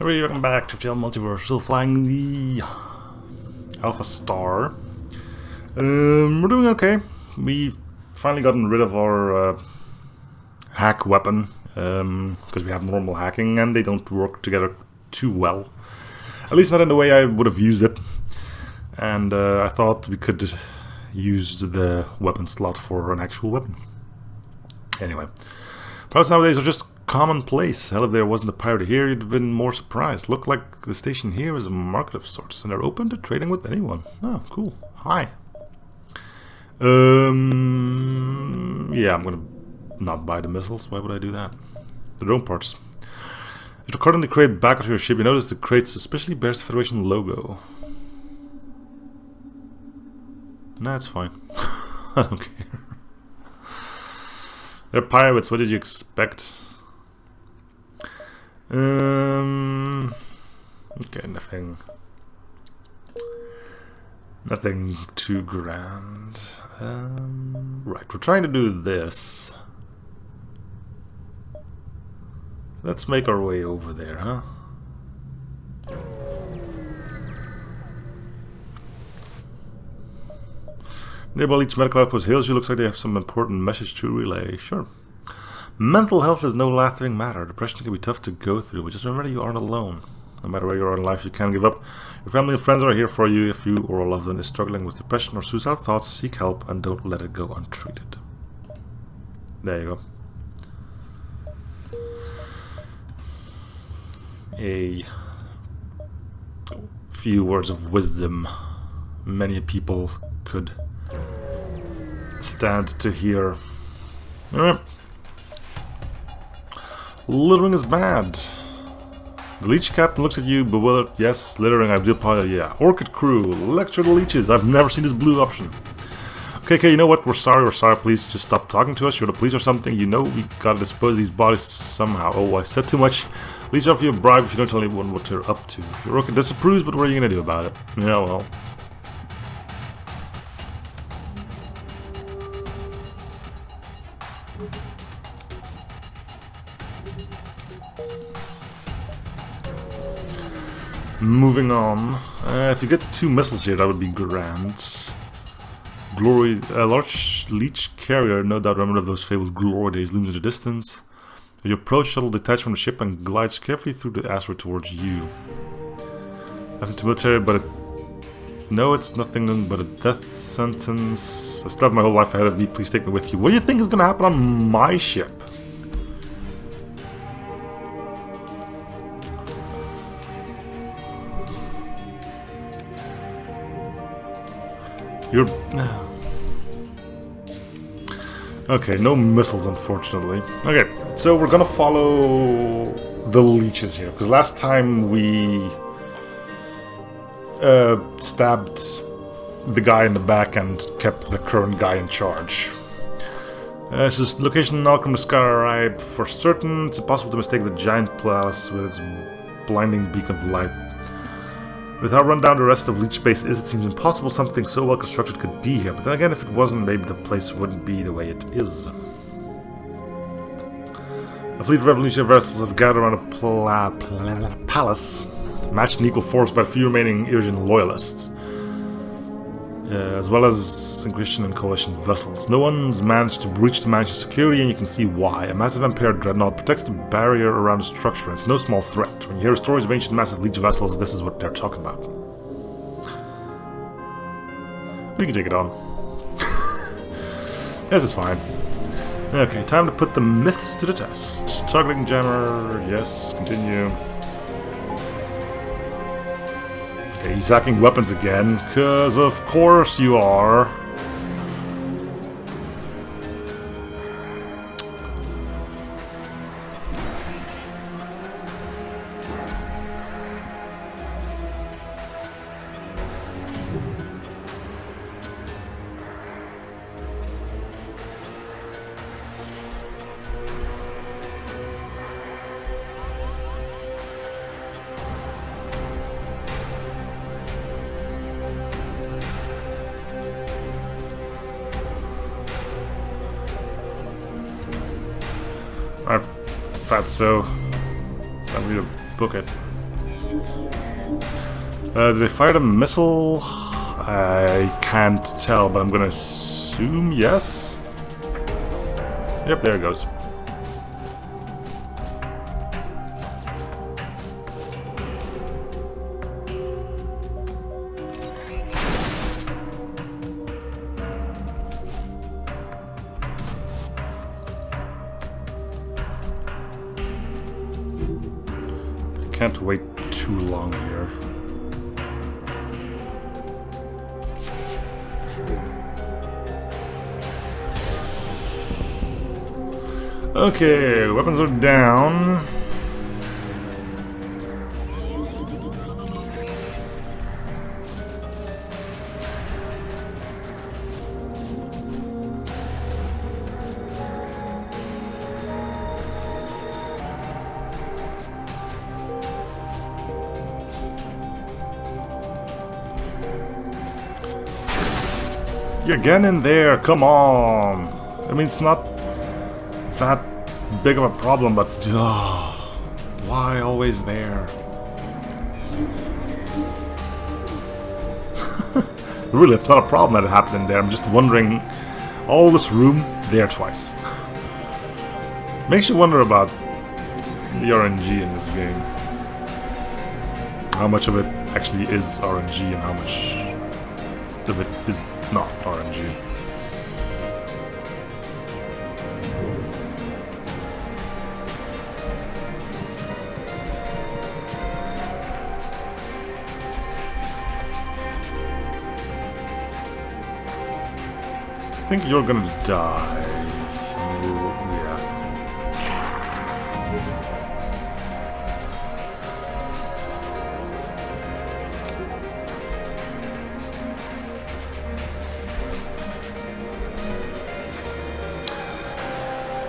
Welcome back to FTL Multiverse. Still flying the Alpha Star. We're doing okay. We've finally gotten rid of our hack weapon because we have normal hacking and they don't work together too well. At least not in the way I would have used it. And I thought we could use the weapon slot for an actual weapon. Anyway, pirates nowadays are just commonplace. Hell, if there wasn't a pirate here, you'd have been more surprised. Look like the station here is a market of sorts, and they're open to trading with anyone. Oh, cool. Hi. Yeah, I'm gonna not buy the missiles. Why would I do that? The drone parts. If recording the crate back onto your ship, you notice the crate suspiciously bears the Federation logo. Nah, it's fine. I don't care. They're pirates, what did you expect? Okay, nothing too grand. Right, we're trying to do this. Let's make our way over there, huh? Nearby each medical outpost hails you. Looks like they have some important message to relay. Sure. Mental health is no laughing matter. Depression can be tough to go through, but just remember you aren't alone. No matter where you are in life, you can't give up. Your family and friends are here for you. If you or a loved one is struggling with depression or suicidal thoughts, seek help and don't let it go untreated. There you go. A few words of wisdom many people could stand to hear. Alright. Littering is bad. The leech captain looks at you, bewildered. Yes, littering, I do apologize. Yeah. Orchid crew, lecture the leeches. I've never seen this blue option. Okay, you know what? We're sorry, please just stop talking to us. You're the police or something. You know we gotta dispose of these bodies somehow. Oh, I said too much. Leech offer you a bribe if you don't tell anyone what you're up to. Your orchid disapproves, but what are you gonna do about it? Yeah, well. Moving on. If you get 2 missiles here, that would be grand. Glory, a large leech carrier, no doubt remember of those fabled glory days, looms in the distance. As you approach, shuttle detach from the ship and glides carefully through the asteroid towards you. Nothing too military, but no, it's nothing but a death sentence. I still have my whole life ahead of me. Please take me with you. What do you think is going to happen on my ship? You're... Okay, no missiles, unfortunately. Okay, so we're gonna follow the leeches here, because last time we stabbed the guy in the back and kept the current guy in charge. So location Malcolm Skyried for certain. It's impossible to mistake the giant palace with its blinding beacon of light. With how run down the rest of Leech Base is, it seems impossible something so well constructed could be here. But then again, if it wasn't, maybe the place wouldn't be the way it is. A fleet of revolutionary vessels have gathered around a palace, matched in equal force by a few remaining Irrian loyalists, as well as Christian and coalition vessels. No one's managed to breach the mansion's security, and you can see why. A massive Empire dreadnought protects the barrier around the structure, and it's no small threat. When you hear stories of ancient massive Leech vessels, this is what they're talking about. We can take it on. This is fine. Okay, time to put the myths to the test. Targeting jammer, yes, continue. Okay, he's hacking weapons again, because of course you are. Alright, Fatso. Time for you to book it. Did they fire a missile? I can't tell, but I'm gonna assume yes. Yep, there it goes. Can't wait too long here. Okay, weapons are down. You're getting in there, come on! I mean, it's not that big of a problem, but why always there? Really, it's not a problem that it happened in there. I'm just wondering, all this room, there twice. Makes you wonder about the RNG in this game. How much of it actually is RNG and how much of it is not RNG. I think you're gonna die. Yeah.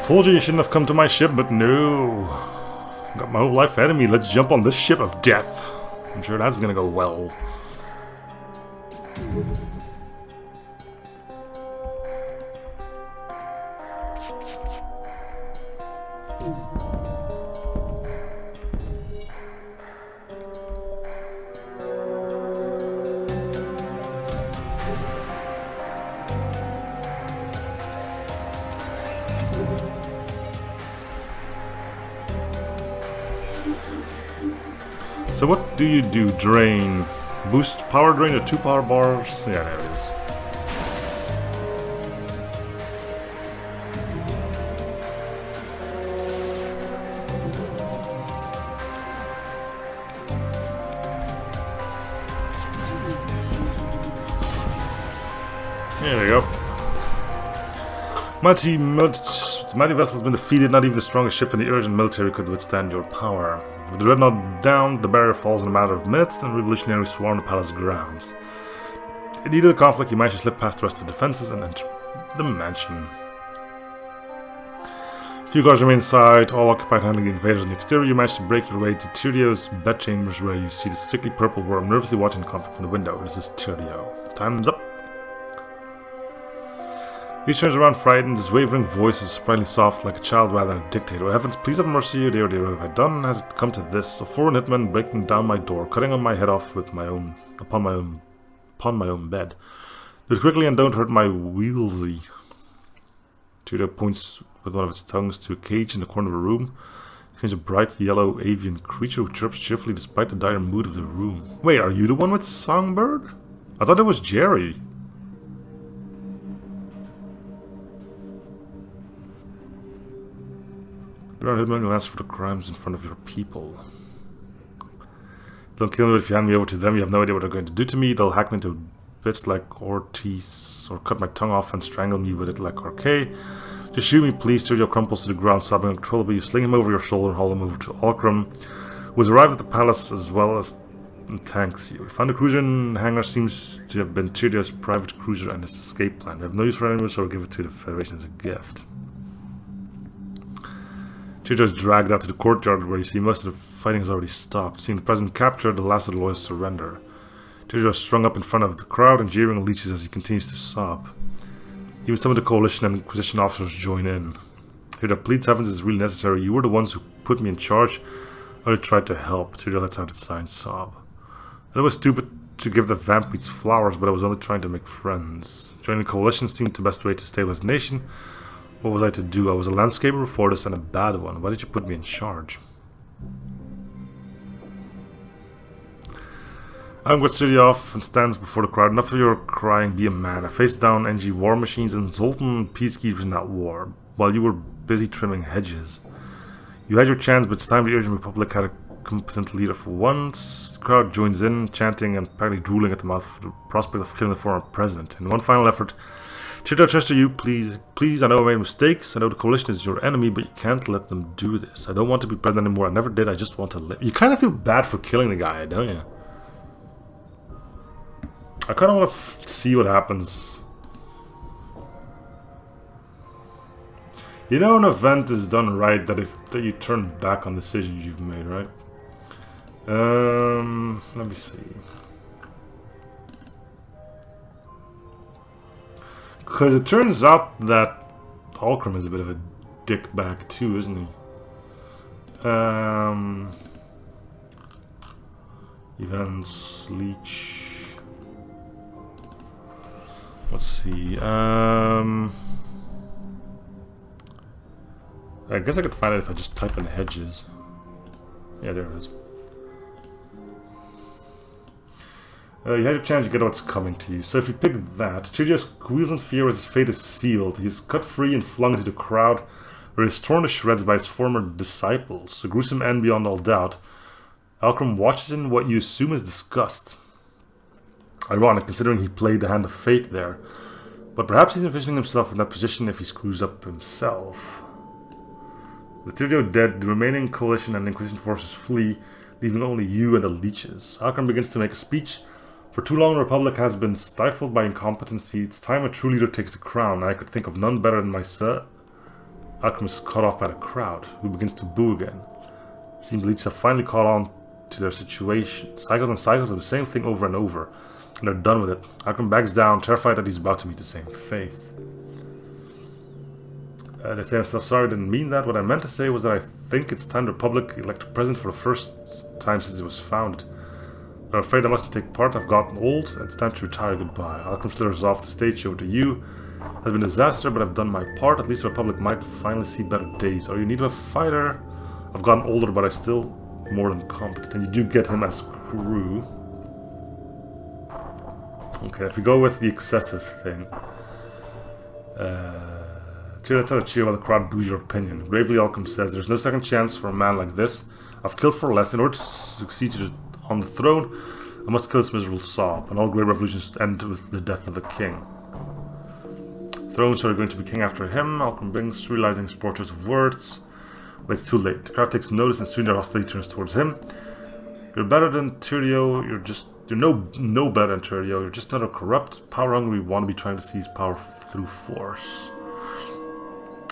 Told you shouldn't have come to my ship, but no. Got my whole life ahead of me. Let's jump on this ship of death. I'm sure that's gonna go well. So what do you do? Drain. Boost power drain to 2 power bars. Yeah, there it is. There we go. Mighty vessel has been defeated. Not even the strongest ship in the urgent military could withstand your power. With the dreadnought down, the barrier falls in a matter of minutes, and revolutionaries swarm the palace grounds. In the heat of the conflict, you manage to slip past the rest of the defenses and enter the mansion. A few guards remain inside, all occupied handling the invaders on the exterior. You manage to break your way to Tyrio's bedchambers, where you see the sickly purple worm nervously watching the conflict from the window. This is Tyrio. Time's up. He turns around frightened, his wavering voice is surprisingly soft, like a child rather than a dictator. Oh heavens, please have mercy, dear, what have I done? Has it come to this? A foreign hitman breaking down my door, cutting my head off with upon my own bed. Do it quickly and don't hurt my wheelsy. Tyrio points with one of its tongues to a cage in the corner of the room. It a bright yellow avian creature who chirps cheerfully despite the dire mood of the room. Wait, are you the one with Songbird? I thought it was Jerry. Hitman will answer for the crimes in front of your people. Don't kill me, but if you hand me over to them, you have no idea what they're going to do to me. They'll hack me into bits like Ortiz, or cut my tongue off and strangle me with it like Arcade. Just shoot me, please. Tyrio crumples to the ground, sobbing uncontrollably. You sling him over your shoulder and haul him over to Alcrum, who has arrived at the palace as well as thanks you. We found the cruiser in hangar seems to have been Tyrio's private cruiser and his escape plan. We have no use for it, so we'll give it to the Federation as a gift. Tyrio is dragged out to the courtyard where you see most of the fighting has already stopped. Seeing the president captured, the last of the loyals surrender. Tyrio is strung up in front of the crowd and jeering leeches as he continues to sob. Even some of the coalition and Inquisition officers join in. Tyrio pleads heavens is really necessary. You were the ones who put me in charge. I tried to help. Tyrael lets out a sighing sob. And it was stupid to give the vampires flowers, but I was only trying to make friends. Joining the coalition seemed the best way to stabilize the nation. What was I to do? I was a landscaper before this and a bad one. Why did you put me in charge? Adam gets City off and stands before the crowd. Enough of your crying, be a man. I faced down NG war machines and Zoltan peacekeepers in that war, while you were busy trimming hedges. You had your chance, but it's time the Urgent Republic had a competent leader for once. The crowd joins in, chanting and practically drooling at the mouth for the prospect of killing the former president. In one final effort, Tyrael turns to you, please, I know I made mistakes, I know the coalition is your enemy, but you can't let them do this. I don't want to be president anymore, I never did, I just want to live. You kind of feel bad for killing the guy, don't you? I kind of want to see what happens. You know, an event is done right that you turn back on decisions you've made, right? Let me see. Because it turns out that Alcrum is a bit of a dickbag too, isn't he? Events, Leech. Let's see. I guess I could find it if I just type in hedges. Yeah, there it is. You had your chance to get what's coming to you. So if you pick that, Tyrael squeals in fear as his fate is sealed. He is cut free and flung into the crowd, where he is torn to shreds by his former disciples. A gruesome end beyond all doubt. Alcrum watches in what you assume is disgust. Ironic, considering he played the hand of fate there. But perhaps he's envisioning himself in that position if he screws up himself. With Tyrael dead, the remaining coalition and Inquisition forces flee, leaving only you and the leeches. Alcrum begins to make a speech. For too long, the Republic has been stifled by incompetency. It's time a true leader takes the crown, and I could think of none better than myself. Alcrum is cut off by the crowd, who begins to boo again. It seems the leeches have finally caught on to their situation. Cycles and cycles of the same thing over and over. And they're done with it. Alcrum backs down, terrified that he's about to meet the same fate. They say, I'm so sorry, I didn't mean that. What I meant to say was that I think it's time the Republic elect a president for the first time since it was founded. I'm afraid I mustn't take part. I've gotten old, and it's time to retire. Goodbye. Alcrum slithers off the stage over to you. It has been a disaster, but I've done my part. At least the Republic might finally see better days. Or you need a fighter. I've gotten older, but I'm still more than competent. And you do get him as crew. Okay, if we go with the excessive thing. Let's have a cheer while the crowd boos your opinion. Gravely, Alcrum says, there's no second chance for a man like this. I've killed for less. In order to succeed on the throne, I must kill this miserable sop. And all great revolutions end with the death of a king. Thrones are going to be king after him. Alcrum brings, realizing his portraits of words. But it's too late. The crowd takes notice and soon their hostility turns towards him. You're better than Tyrael. You're no better than Tyrael. You're just another corrupt, power-hungry wannabe trying to seize power through force.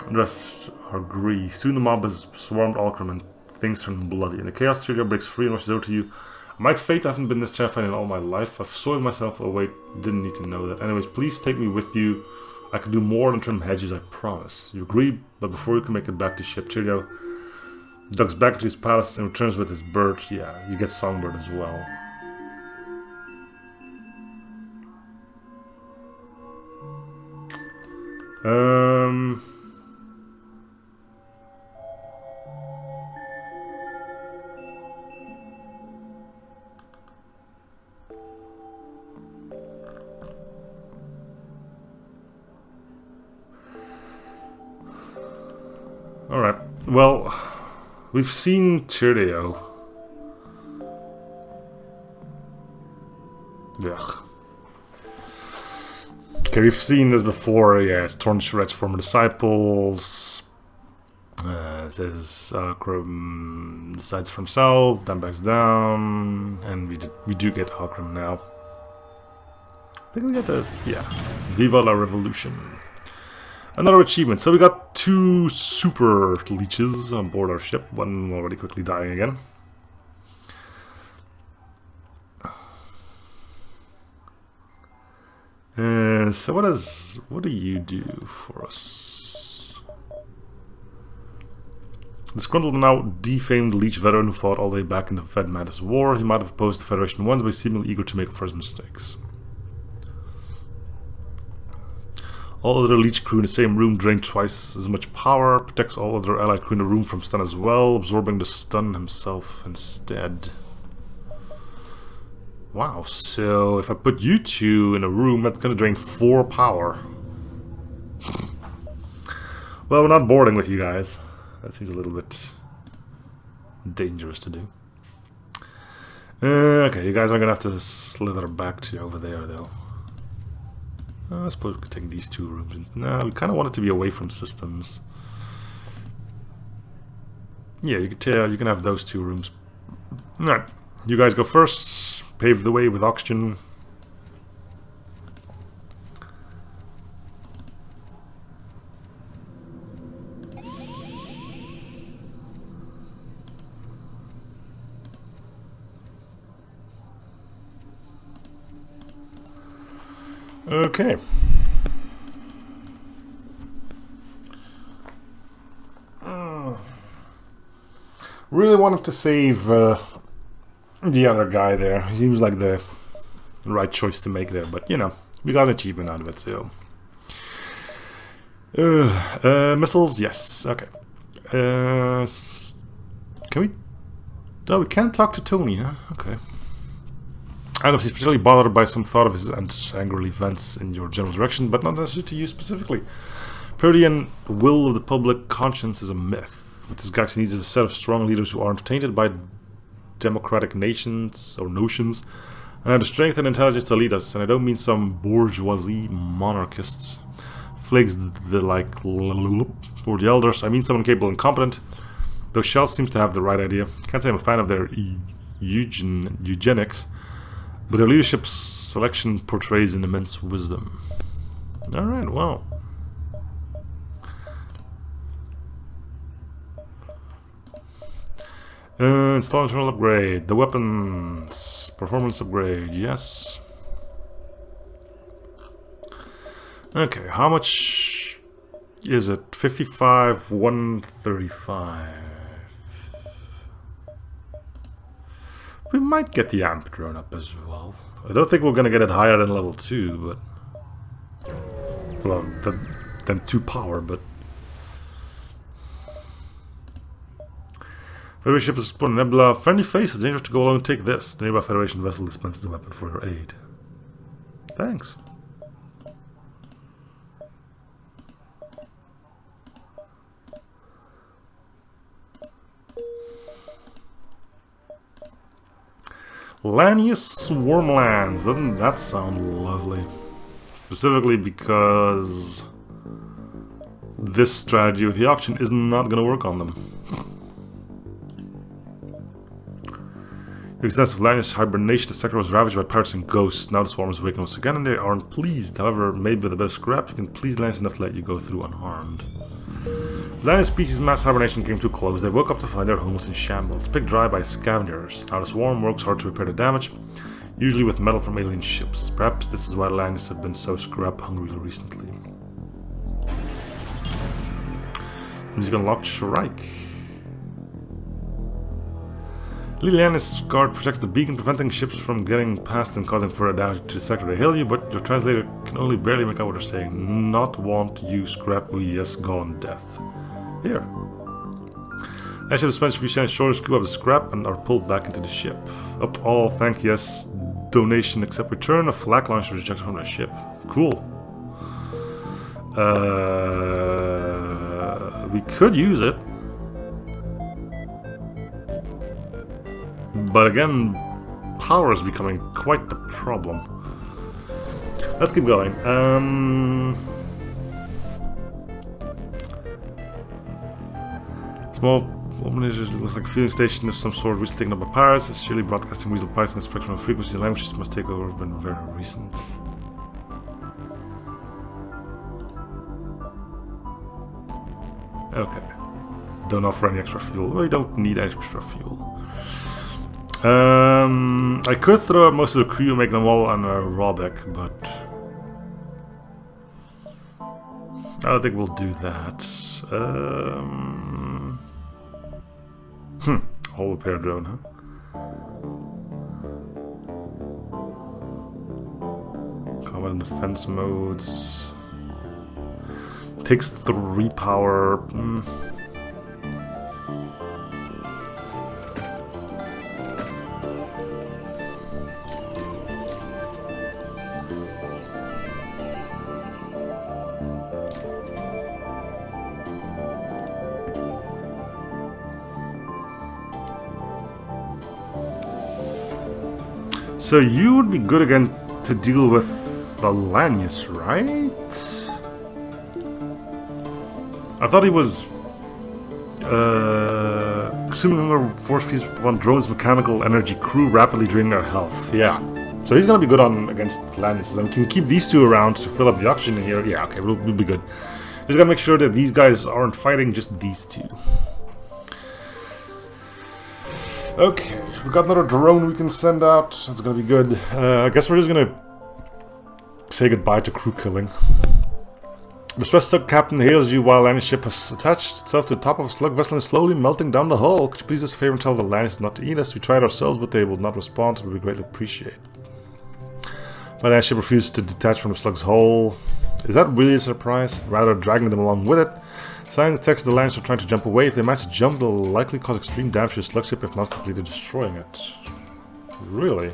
The rest agree. Soon the mob has swarmed Alcrum and things turn bloody. In the chaos, Tyrael breaks free and rushes over to you. My fate, I haven't been this terrified in all my life. I've soiled myself. Oh wait, didn't need to know that. Anyways, please take me with you. I can do more than trim hedges, I promise. You agree, but before you can make it back to ship, Tyrael ducks back into his palace and returns with his bird. Yeah, you get Songbird as well. Alright, well, we've seen Tyrael. Ugh. Okay, we've seen this before. Yeah, it's torn to shreds former disciples. Says Alcrum decides for himself, then backs down, and we do get Alcrum now. I think we got the Viva la Revolution. Another achievement. So we got 2 super leeches on board our ship. One already quickly dying again. So what do you do for us? Disgruntled and now defamed Leech veteran who fought all the way back in the Fed Mantis War, he might have opposed the Federation once, but seemingly eager to make up for his mistakes. All other Leech crew in the same room drain twice as much power, protects all other allied crew in the room from stun as well, absorbing the stun himself instead. Wow, so if I put you two in a room, that's gonna drain 4 power. Well, we're not boarding with you guys. That seems a little bit dangerous to do. Okay, you guys are gonna have to slither back to over there, though. I suppose we could take these 2 rooms. No, we kind of want it to be away from systems. Yeah, you can have those 2 rooms. Alright, you guys go first. Pave the way with oxygen. Okay. Really wanted to save the other guy there. He seems like the right choice to make there, but you know, we got an achievement out of it, so. Missiles, yes, okay. Can we? No, we can't talk to Tony, huh? Okay. I know he's particularly bothered by some thought of his and angrily vents in your general direction, but not necessary to you specifically. Protean will of the public conscience is a myth. What this galaxy needs is a set of strong leaders who aren't tainted by democratic nations or notions, and have the strength and intelligence to lead us. And I don't mean some bourgeoisie monarchists, flakes the like or the elders. I mean someone capable and competent. Though Shell seems to have the right idea. Can't say I'm a fan of their eugenics, but their leadership selection portrays an immense wisdom. Alright, well. Install internal upgrade. The weapons. Performance upgrade, yes. Okay, how much is it? 55, 135. We might get the amp drone up as well. I don't think we're gonna get it higher than level 2, but... well, than 2 power, but... Federation ship is spawning Nebula. Friendly face, it's dangerous to go along and take this. The nearby Federation vessel dispenses the weapon for your aid. Thanks. Lanius Swarmlands. Doesn't that sound lovely? Specifically because this strategy with the auction is not going to work on them. The extensive Lanius hibernation, the sector was ravaged by pirates and ghosts. Now the swarm is awakened once again and they aren't pleased. However, maybe with a bit of scrap, you can please Lanius enough to let you go through unharmed. Lanius species mass hibernation came too close. They woke up to find their home was in shambles, picked dry by scavengers. Now the swarm works hard to repair the damage, usually with metal from alien ships. Perhaps this is why Lanius have been so scrap hungry recently. He's gonna lock Shrike. Liliana's guard protects the beacon, preventing ships from getting past and causing further damage to the sector. They hail you, but your translator can only barely make out what they're saying. Not want you scrap, yes, gone death. Here. I should have spent Vishan's shoulders, scoop up the scrap, and are pulled back into the ship. Up all, thank yes, donation accept return. A flak launcher rejected from the ship. Cool. We could use it. But again, power is becoming quite the problem. Let's keep going. Small organization looks like a fueling station of some sort recently taken up by pirates. It's surely broadcasting weasel pirates and the spectrum of frequency and languages must take over have been very recent. Okay. Don't offer any extra fuel. Well, you don't need extra fuel. I could throw out most of the crew and make them all on a Robic, but I don't think we'll do that. Whole repair drone, huh? Combat and defense modes. Takes 3 power. So you would be good again to deal with the Lanius, right? I thought he was consuming hunger force feeds upon drones' mechanical energy crew, rapidly draining their health. Yeah. So he's gonna be good on against Lanius. And we can keep these two around to fill up the oxygen in here. Yeah, okay, we'll be good. Just gotta make sure that these guys aren't fighting just these two. Okay, we got another drone we can send out. That's gonna be good. I guess we're just gonna say goodbye to crew killing. The stress-stuck captain hails you while Lanius' ship has attached itself to the top of a slug vessel and is slowly melting down the hull. Could you please do us a favor and tell the Lanius not to eat us? We tried ourselves, but they will not respond, so we greatly appreciate. But Lanius' ship refused to detach from the slug's hull. Is that really a surprise? Rather, dragging them along with it. Sign detects the Lanius are trying to jump away. If they manage to jump, they'll likely cause extreme damage to the slug ship, if not completely destroying it. Really?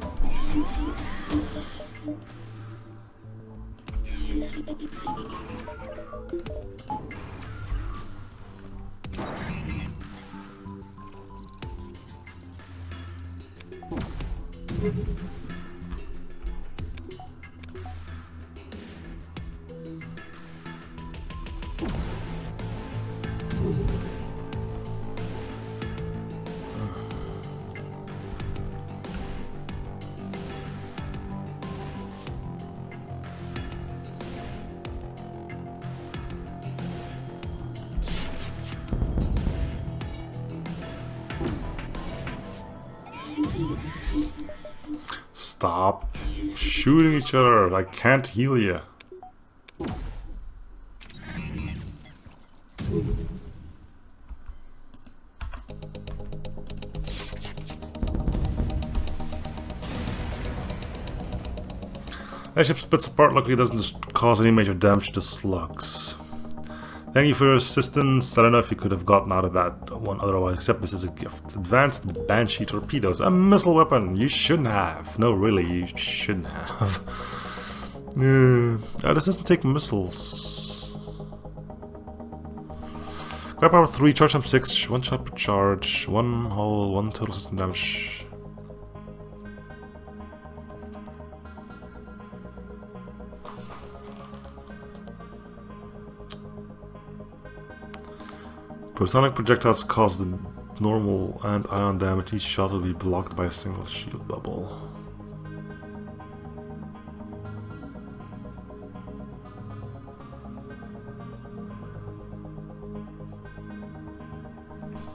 Stop shooting each other. I can't heal you. That ship splits apart. Luckily, it doesn't cause any major damage to slugs. Thank you for your assistance. I don't know if you could have gotten out of that one otherwise, except this is a gift. Advanced Banshee torpedoes. A missile weapon. You shouldn't have. No, really, you shouldn't have. This doesn't take missiles. Grab power 3, charge time 6, 1 shot per charge, 1 hull, 1 total system damage. Personic projectiles cause the normal and ion damage. Each shot will be blocked by a single shield bubble.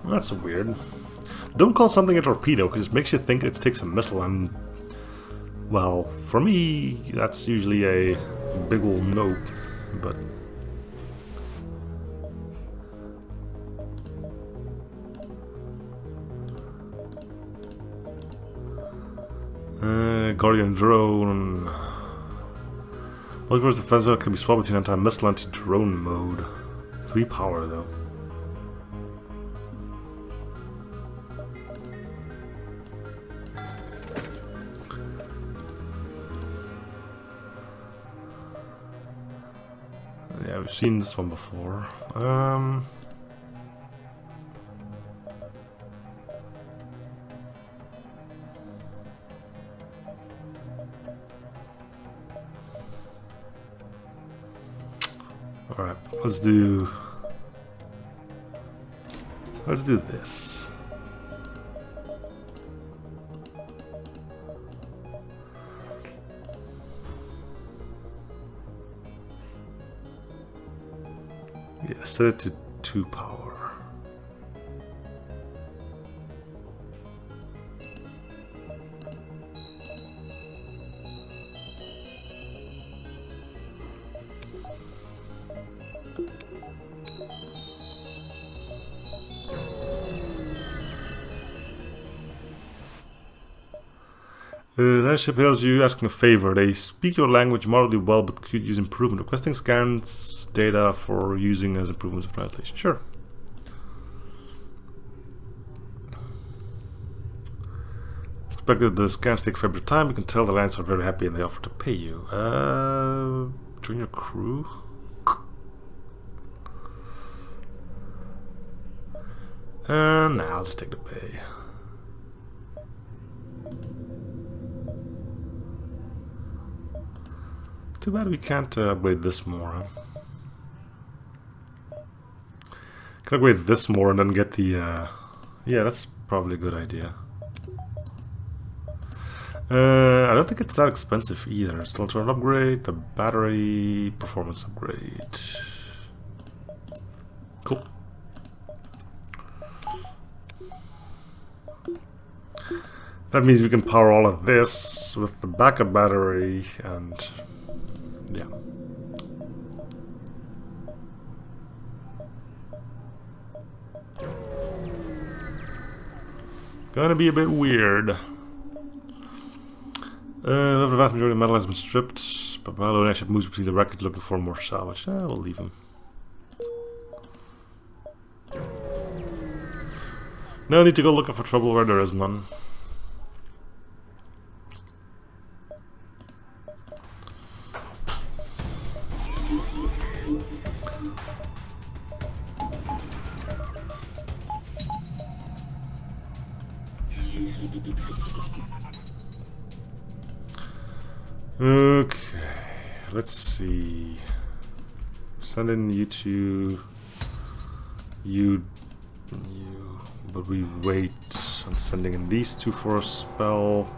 That's weird. Don't call something a torpedo because it makes you think it takes a missile, and well, for me, that's usually a big ol' no, but Guardian drone. Multiverse defense can be swapped between anti-missile and anti-drone mode. 3 power though. Yeah, we've seen this one before. Alright, let's do this. Yeah, set it to 2 power. That ship hails you asking a favor. They speak your language moderately well but could use improvement. Requesting scans data for using as improvements of translation. Sure. Expected the scans take forever time. You can tell the lands are very happy and they offer to pay you. Join your crew? Nah, I'll just take the pay. Too bad we can't upgrade this more. Huh? Can upgrade this more and then get the... yeah, that's probably a good idea. I don't think it's that expensive either. Still turn upgrade, the battery performance upgrade. Cool. That means we can power all of this with the backup battery and yeah. Gonna be a bit weird. The vast majority of metal has been stripped, but Paolo and ship moves between the wreckage looking for more salvage. We'll leave him. No need to go looking for trouble where there is none. Okay, let's see. Sending you to you, but we wait on sending in these two for a spell.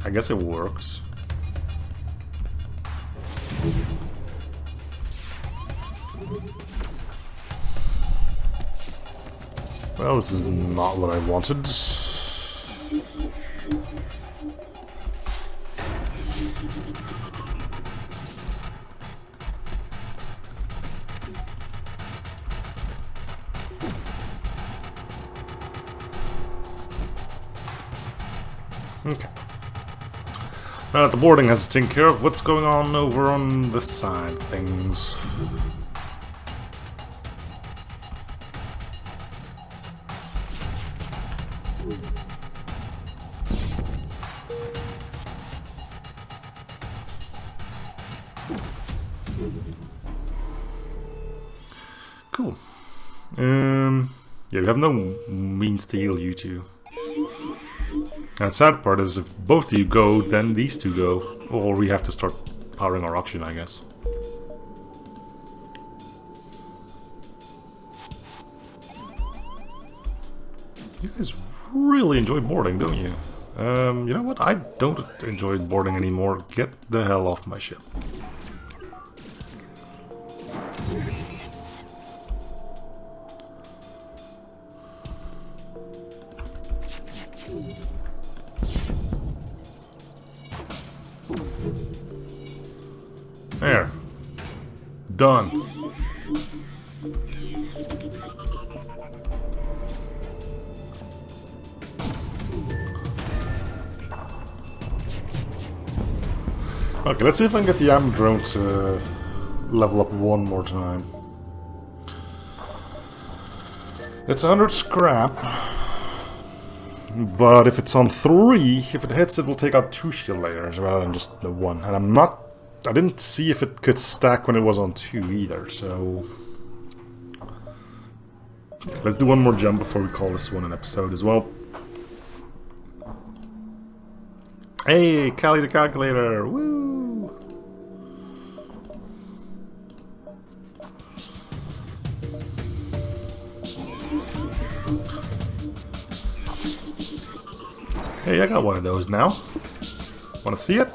I guess it works. Well, this is not what I wanted. Okay. Now that the boarding has to take care of, what's going on over on this side of things? Cool. Yeah, we have no means to heal you two. And the sad part is if both of you go, then these two go. Or we have to start powering our auction, I guess. You guys really enjoy boarding, don't you? You know what? I don't enjoy boarding anymore. Get the hell off my ship. There. Done. Okay, let's see if I can get the AM drone to level up one more time. It's 100 scrap. But if it's on 3, if it hits, it will take out 2 shield layers rather than just the 1. And I didn't see if it could stack when it was on 2 either, so... Let's do one more jump before we call this one an episode as well. Hey, Callie the calculator! Woo! Hey, I got one of those now. Wanna see it?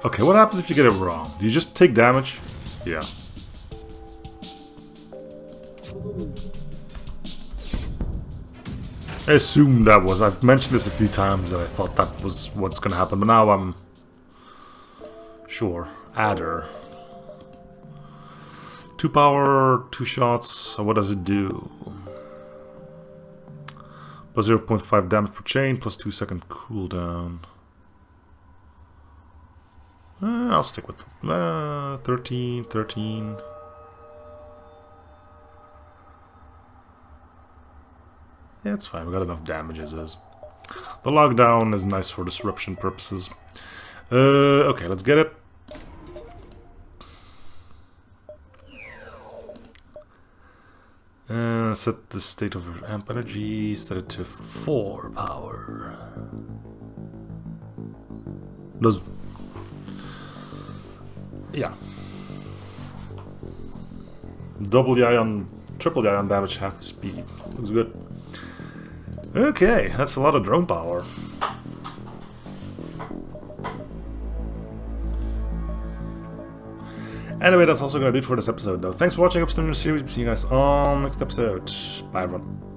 Okay, what happens if you get it wrong? Do you just take damage? Yeah. I assumed that was. I've mentioned this a few times that I thought that was what's gonna happen, but now I'm sure. Adder. 2 power, 2 shots. So what does it do? Plus 0.5 damage per chain, plus 2-second cooldown. I'll stick with 13. Yeah, it's fine. We got enough damage as is. The lockdown is nice for disruption purposes. Okay, let's get it. Set the state of your amp energy. Set it to 4 power. Does... Yeah. Double the ion, triple the ion damage, half the speed. Looks good. Okay, that's a lot of drone power. Anyway, that's also going to do it for this episode, though. Thanks for watching episode in the series. See you guys on next episode. Bye, everyone.